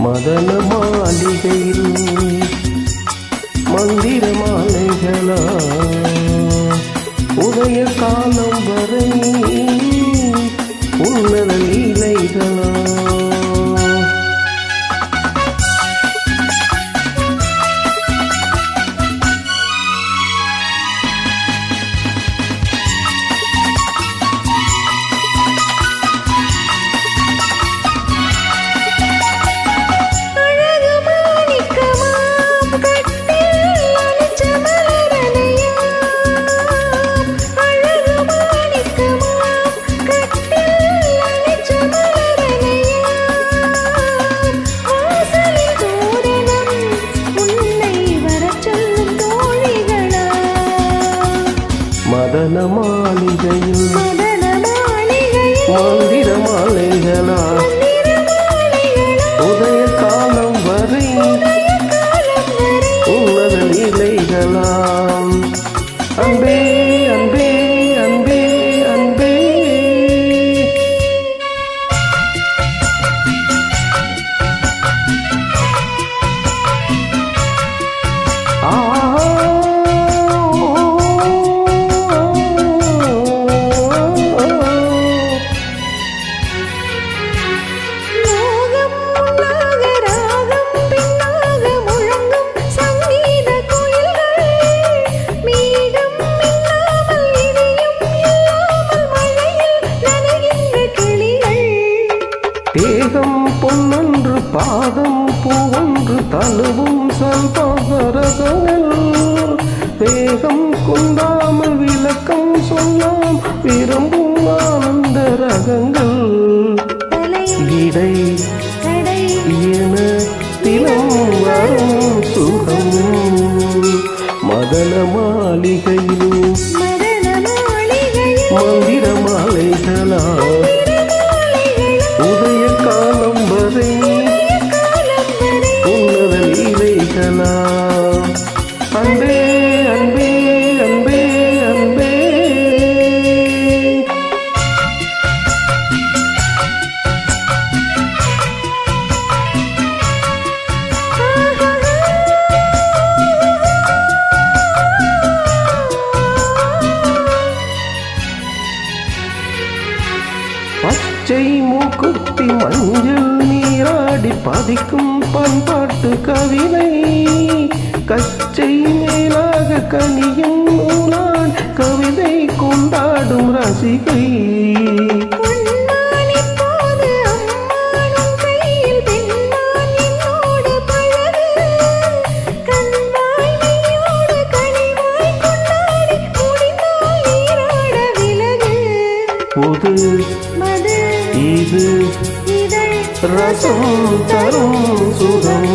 மதன மாளிகையில் மந்திர மாலைகளா உதய காலம் வரை உன்னத லீலைகளா மதன மாளிகையில் மந்திர மாலைகளா உதய காலம் வரை உன்னத லீலைகளாம் அன்பே அன்பே அன்பே அன்பே தேகம் பொன்னொன்று பாதம் பூவொன்று தழுவும் சல்பாகரகங்கள் தேகம் குந்தாமல் விளக்கம் சொல்லாம் விரும்பும் ஆனந்த ரகங்கள் இடை என தினம் வரும் சுகம் மதன மாளிகையில் மந்திர மாலைகளா உதய காலம் வரை உன்னத லீலைகளா அன்பே அன்பே அன்பே அன்பே பச்சை மூக்குத்தி மஞ்சள் நீராடி பதிக்கும் பண்பாட்டு கவிதை கச்சை மேலாக கனியும் நூலான் கவிதை கொண்டாடும் ரசிகை புது இது ரசம் தரும் சுகம்